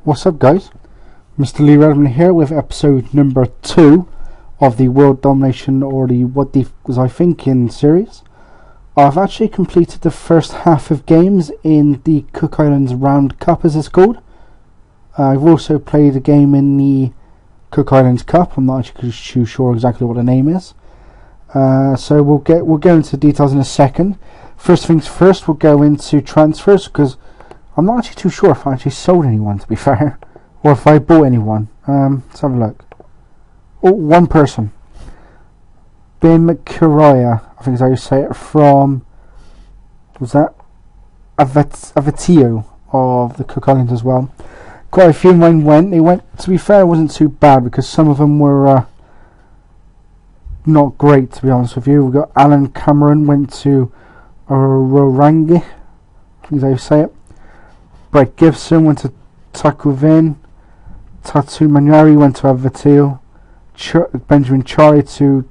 What's up, guys? Mr. Lee Redmond here with episode number 2 of the World Domination, or the What the Was I Thinking series. I've actually completed the first half of games in the Cook Islands Round Cup, as it's called. I've also played a game in the Cook Islands Cup. I'm not actually too sure exactly what the name is. So we'll go into details in a second. First things first, we'll go into transfers, because I'm not actually too sure if I actually sold anyone, to be fair, or if I bought anyone. Let's have a look. Oh, one person. Bim Kiraya, I think is how you say it, from, was that Ep2 of the Cook Islands as well. Quite a few of mine went. They went, to be fair, it wasn't too bad, because some of them were not great, to be honest with you. We've got Alan Cameron went to Rorangi, I think is how you say it. Brett Gibson went to Takuvin. Tatu Manyari went to Avatil. Benjamin Chari to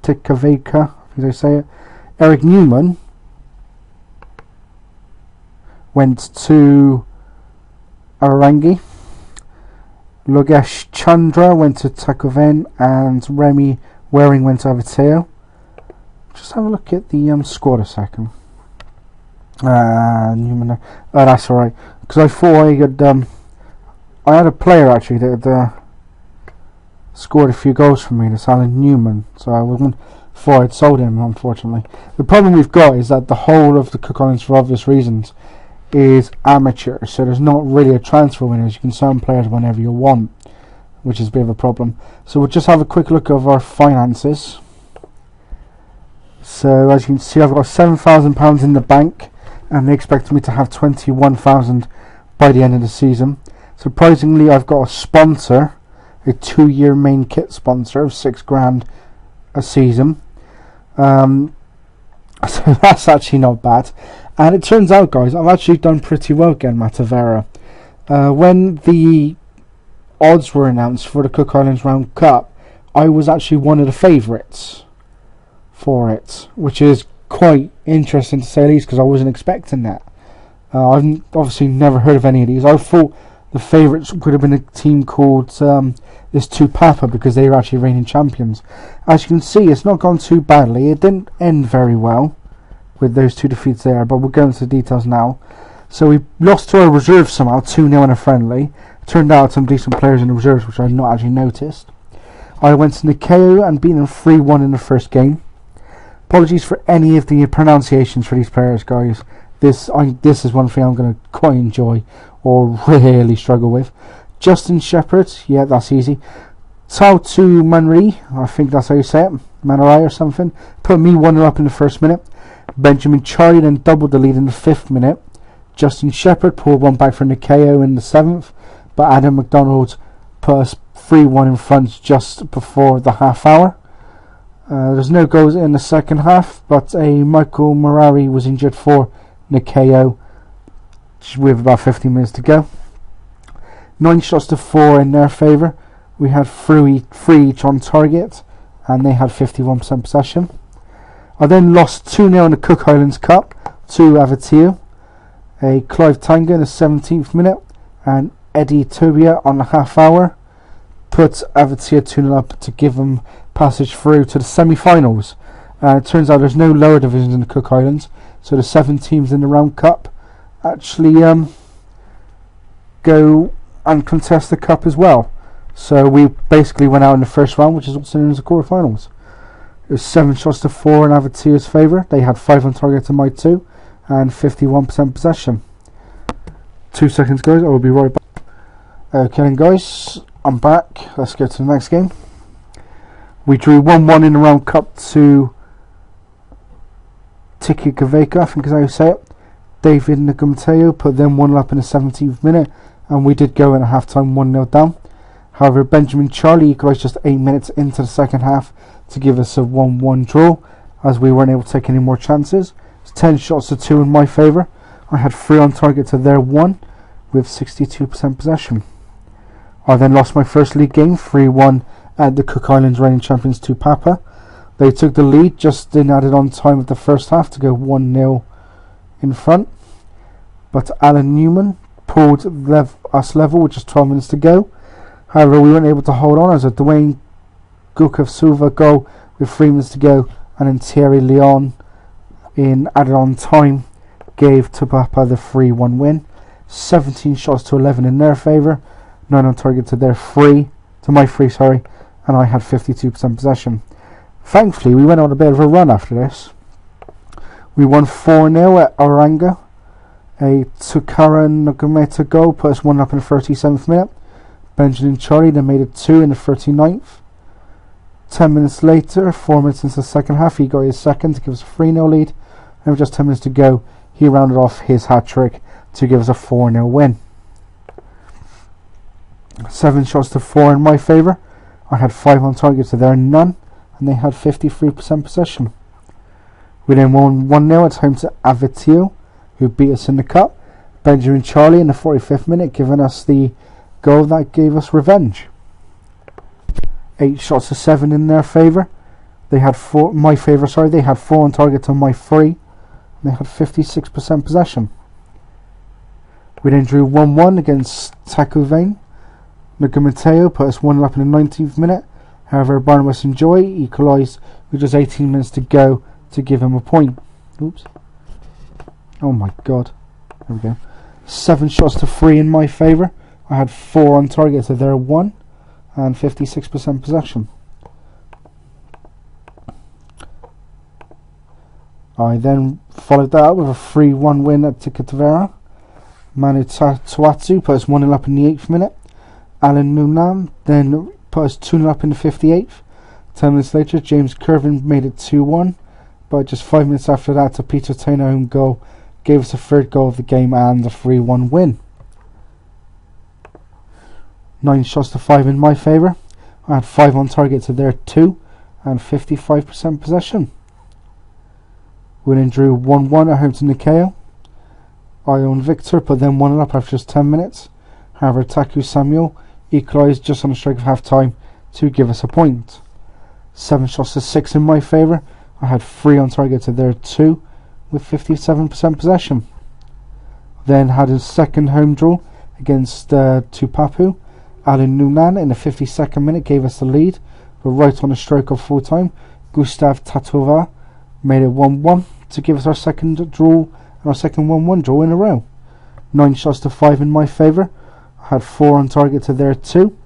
Tikaveka, as I say it. Eric Newman went to Arangi. Logesh Chandra went to Takuvin, and Remy Waring went to Avatil. Just have a look at the squad a second. Newman. Oh, that's alright. Because I thought I had a player actually that scored a few goals for me. That's Alan Newman. So I wasn't before I'd sold him, unfortunately. The problem we've got is that the whole of the Cook Islands, for obvious reasons, is amateur. So there's not really a transfer window. You can sell players whenever you want, which is a bit of a problem. So we'll just have a quick look of our finances. So as you can see, I've got £7,000 in the bank, and they expect me to have 21,000 by the end of the season. Surprisingly, I've got a sponsor, a 2-year main kit sponsor of £6,000 a season. So that's actually not bad. And it turns out, guys, I've actually done pretty well getting Matavera. When the odds were announced for the Cook Islands Round Cup, I was actually one of the favourites for it, which is quite interesting to say the least, because I wasn't expecting that. I've obviously never heard of any of these. I thought the favourites would have been a team called this Tupapa, because they were actually reigning champions. As you can see, it's not gone too badly. It didn't end very well with those 2 defeats there, but we'll go into the details now. So we lost to our reserves somehow, 2-0 in a friendly. Turned out some decent players in the reserves, which I had not actually noticed. I went to Nikeo and beat them 3-1 in the first game. Apologies for any of the pronunciations for these players, guys. This is one thing I'm going to quite enjoy, or really struggle with. Justin Shepherd, yeah, that's easy. Tautu Manri, I think that's how you say it, Manarai or something, put me 1-0 up in the first minute. Benjamin Charlie then doubled the lead in the 5th minute. Justin Shepherd pulled one back for Nikeo in the 7th, but Adam McDonald put us 3-1 in front just before the half hour. There's no goals in the second half, but a Michael Morari was injured for Nikeo with about 15 minutes to go. 9 shots to 4 in their favour. We had 3 each on target, and they had 51% possession. I then lost 2-0 in the Cook Islands Cup to Avatil. A Clive Tanga in the 17th minute, and Eddie Tobia on the half hour put Avatil 2-0 up to give them passage through to the semi-finals. It turns out there's no lower divisions in the Cook Islands, so the 7 teams in the Round Cup actually go and contest the cup as well. So we basically went out in the first round, which is also known as the quarterfinals. It was 7 shots to 4 in Avatil's favour. They had 5 on target to my 2, and 51% possession. 2 seconds, guys. I will be right back. Okay, then, guys, I'm back. Let's go to the next game. We drew 1-1 in the Round Cup to Tiki Kaveka, I think is how you say it. David Nagumteo put them 1 up in the 17th minute, and we did go in at half time 1-0 down. However, Benjamin Charlie equalised just 8 minutes into the second half to give us a 1-1 draw, as we weren't able to take any more chances. It's 10 shots to 2 in my favour. I had 3 on target to their 1, with 62% possession. I then lost my first league game 3-1 at the Cook Islands reigning champions Tupapa. They took the lead just in added on time of the first half to go 1-0 in front. But Alan Newman pulled us level with just 12 minutes to go. However, we weren't able to hold on as a Dwayne Gukov Silva goal with 3 minutes to go, and then Thierry Leon in added on time gave Papa the 3-1 win. 17 shots to 11 in their favour, 9 on target to my 3, and I had 52% possession. Thankfully, we went on a bit of a run after this. We won 4-0 at Oranga. A Tukara Nagometa goal put us 1 up in the 37th minute. Benjamin Charlie then made it 2 in the 39th. 10 minutes later, 4 minutes into the second half, he got his second to give us a 3-0 lead. And with just 10 minutes to go, he rounded off his hat-trick to give us a 4-0 win. 7 shots to 4 in my favour. I had 5 on target to their none, and they had 53% possession. We then won 1-0 at home to Avetio, who beat us in the cup. Benjamin Charlie in the 45th minute giving us the goal that gave us revenge. 8 shots to 7 in their favour. They had 4 on target to my 3. And they had 56% possession. We then drew 1-1 against Tacovain. Nagamateo put us 1 up in the 19th minute. However, Barnabas and Joy equalised with just 18 minutes to go to give him a point. Oops. Oh my god. There we go. 7 shots to 3 in my favour. I had 4 on target to their 1 and 56% possession. I then followed that up with a 3-1 win at Matavera. Manu Tuatsu put us 1-0 up in the 8th minute. Alan Nunan then put us 2-0 up in the 58th. 10 minutes later, James Curvin made it 2-1. But just 5 minutes after that, a Peter Taylor own goal gave us the 3rd goal of the game and a 3-1 win. 9 shots to 5 in my favour. I had 5 on target to their 2 and 55% possession. We then drew 1-1 at home to Nikeo. Ion Victor put them 1 up after just 10 minutes. However, Taku Samuel equalised just on the strike of half time to give us a point. 7 shots to 6 in my favour. I had 3 on target to their 2 with 57% possession. Then had a second home draw against Tupapu. Alan Nunan in the 52nd minute gave us the lead, but right on the stroke of full time, Gustav Tatova made it 1-1 to give us our second draw and our second 1-1 draw in a row. 9 shots to 5 in my favour. I had 4 on target to their 2,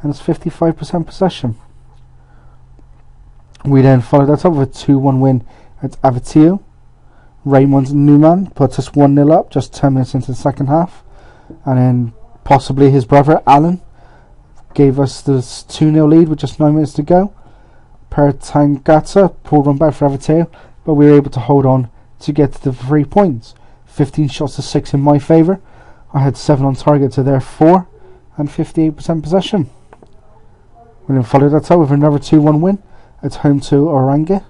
and it's 55% possession. We then followed that up with a 2-1 win at Avetio. Raymond Newman put us 1-0 up just 10 minutes into the second half, and then possibly his brother Alan gave us the 2-0 lead with just 9 minutes to go. Pertangata pulled one back for Aveteo, but we were able to hold on to get to the 3 points. 15 shots to 6 in my favour. I had 7 on target to their 4 and 58% possession. We then followed that up with another 2-1 win at home to Oranga.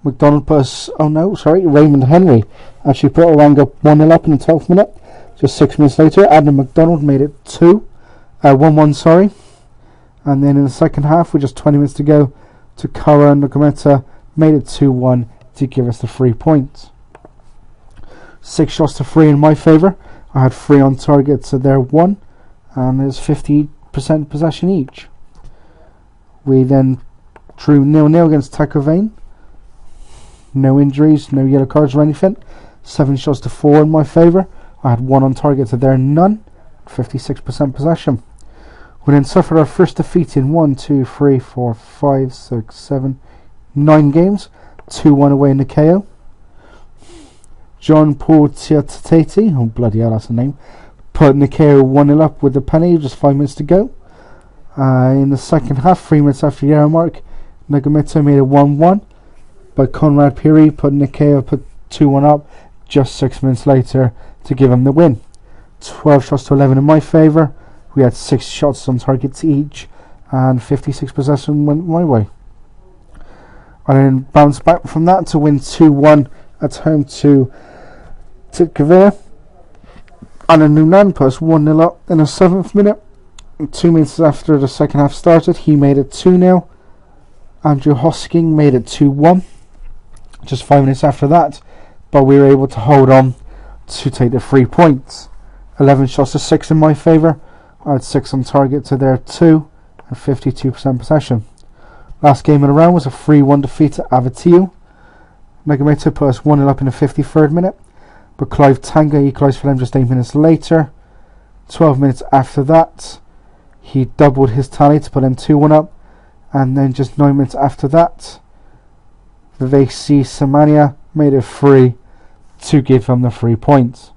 Raymond Henry actually put Oranga 1-0 up in the 12th minute. Just 6 minutes later, Adam McDonald made it 1-1, and then in the second half with just 20 minutes to go, Takara Nagometa made it 2-1 to give us the 3 points. 6 shots to 3 in my favour. I had 3 on target to their 1, and there's 50% possession each. We then drew 0-0 against Tacovain. No injuries, no yellow cards or anything. 7 shots to 4 in my favour. I had 1 on target to their none, 56% possession. We then suffered our first defeat in 9 games. 2-1 away in Nikeo. John Paul Tiatatati, oh bloody hell, that's a name, put Nikeo 1-0 up with the penny, just 5 minutes to go. In the second half, 3 minutes after the hour mark, Nagometa made it 1-1, but Conrad Piri put 2-1 up just 6 minutes later to give him the win. 12 shots to 11 in my favour. We had 6 shots on target each, and 56 possession went my way. I then bounced back from that to win 2-1 at home to Tikavir. Alan Nunan put us 1-0 up in the 7th minute. 2 minutes after the second half started, he made it 2-0. Andrew Hosking made it 2-1 just 5 minutes after that, but we were able to hold on to take the 3 points. 11 shots to 6 in my favour. I had 6 on target to their 2 and 52% possession. Last game of the round was a 3-1 defeat to Ep2. Megameto put us 1-0 up in the 53rd minute, but Clive Tanga equalised for them just 8 minutes later. 12 minutes after that, he doubled his tally to put them 2-1 up, and then just 9 minutes after that, Viveci Samania made it 3 to give them the 3 points.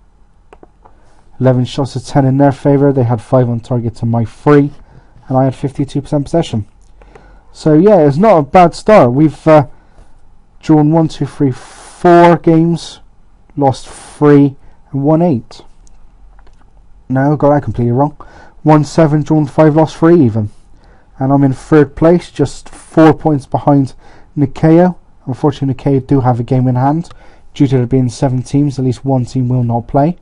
11 shots to 10 in their favour. They had 5 on target to my 3, and I had 52% possession. So yeah, it's not a bad start. We've drawn 1, 2, 3, 4 games, lost 3 and won 8. No, got that completely wrong. 1-7, drawn 5, lost 3 even. And I'm in 3rd place, just 4 points behind Nikeo. Unfortunately, Nikeo do have a game in hand. Due to there being 7 teams, at least one team will not play,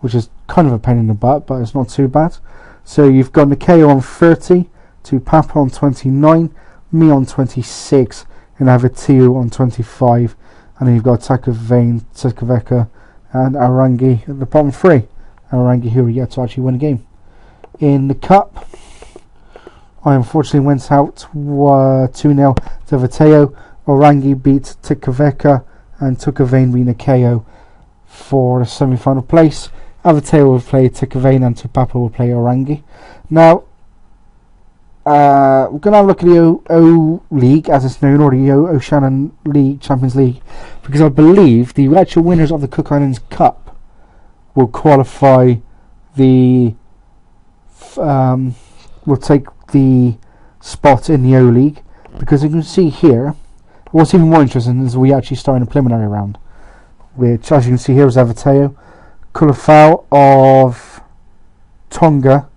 which is kind of a pain in the butt, but it's not too bad. So you've got Nikeo on 30, to Papa on 29, me on 26, and Ep2 on 25. And then you've got Takavane, Tekaveka, and Arangi at the bottom 3. Arangi who are yet to actually win a game. In the cup, I unfortunately went out 2-0 to Vateo. Orangi beat Tikaveka and Tukavane beat Nikeo for the semi-final place. Vateo will play Tikavane and Tupapa will play Orangi. Now, we're going to have a look at the O League, as it's known, or the Oceanian League, Champions League, because I believe the actual winners of the Cook Islands Cup will qualify will take the spot in the O League, because you can see here, what's even more interesting is we actually start in a preliminary round, which, as you can see here, is Ep2. Kulafau of Tonga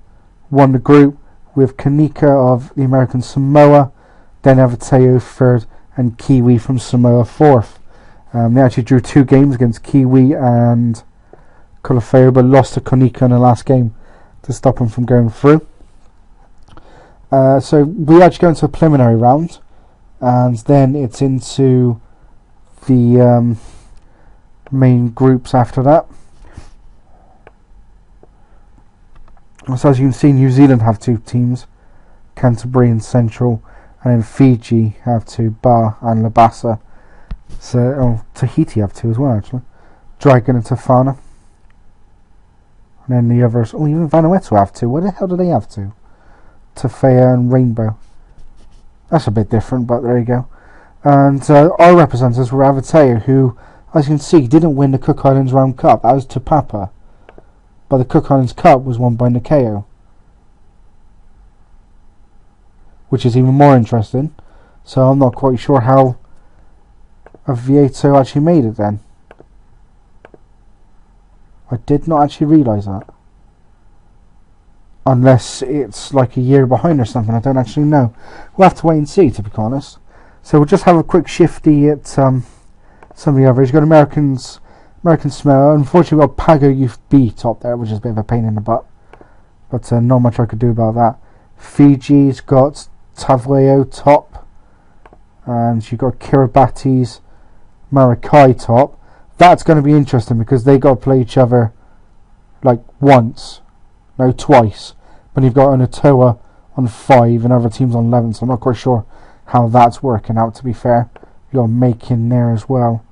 won the group, with Kanika of the American Samoa, then Ep2 third, and Kiwi from Samoa fourth. They actually drew 2 games against Kiwi and Kulafau, but lost to Kanika in the last game to stop them from going through. So we actually go into a preliminary round, and then it's into the main groups after that. So as you can see, New Zealand have 2 teams, Canterbury and Central, and then Fiji have 2, Ba and Labasa. So Tahiti have 2 as well, actually, Dragon and Tofana. And then the others, even Vanuatu have 2. What the hell do they have 2? Tefea and Rainbow. That's a bit different, but there you go. And our representatives were Ep2, who, as you can see, didn't win the Cook Islands Round Cup. That was Te Papa. But the Cook Islands Cup was won by Nikeo, which is even more interesting. So I'm not quite sure how Ep2 actually made it then. I did not actually realise that. Unless it's like a year behind or something, I don't actually know. We'll have to wait and see, to be honest. So we'll just have a quick shifty at some of the others. You've got American Samoa. Unfortunately, we've got Pago Youth B top there, which is a bit of a pain in the butt. But not much I could do about that. Fiji's got Tavleo top. And you've got Kiribati's Marakai top. That's going to be interesting because they got to play each other like once. No, twice. But you've got Onatoa on 5 and other teams on 11, so I'm not quite sure how that's working out, to be fair. You've got Makin there as well,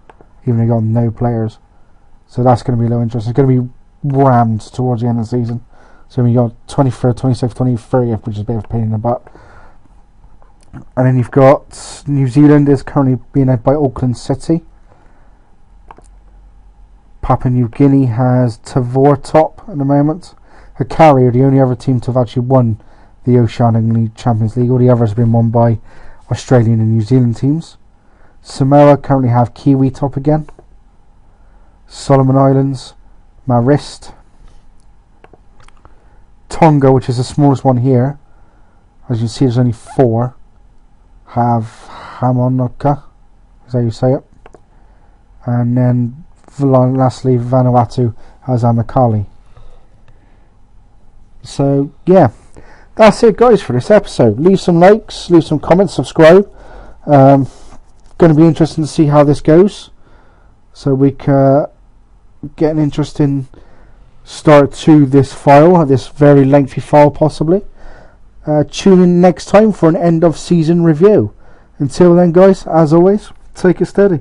even though you've got no players. So that's going to be a little interesting. It's going to be rammed towards the end of the season. So we got 23rd, 26th, 30th, which is a bit of a pain in the butt. And then you've got New Zealand is currently being led by Auckland City. Papua New Guinea has Tavor top at the moment. Hikari are the only other team to have actually won the Oceanian League Champions League. All the others have been won by Australian and New Zealand teams. Samoa currently have Kiwi top again. Solomon Islands, Marist. Tonga, which is the smallest one here, as you see there's only 4, have Hamonoka, is that how you say it. And then lastly Vanuatu has Amakali. So yeah, that's it guys for this episode. Leave some likes, leave some comments, subscribe. Going to be interesting to see how this goes, so we can get an interesting start to this file, this very lengthy file possibly. Tune in next time for an end of season review. Until then guys, as always, take it steady.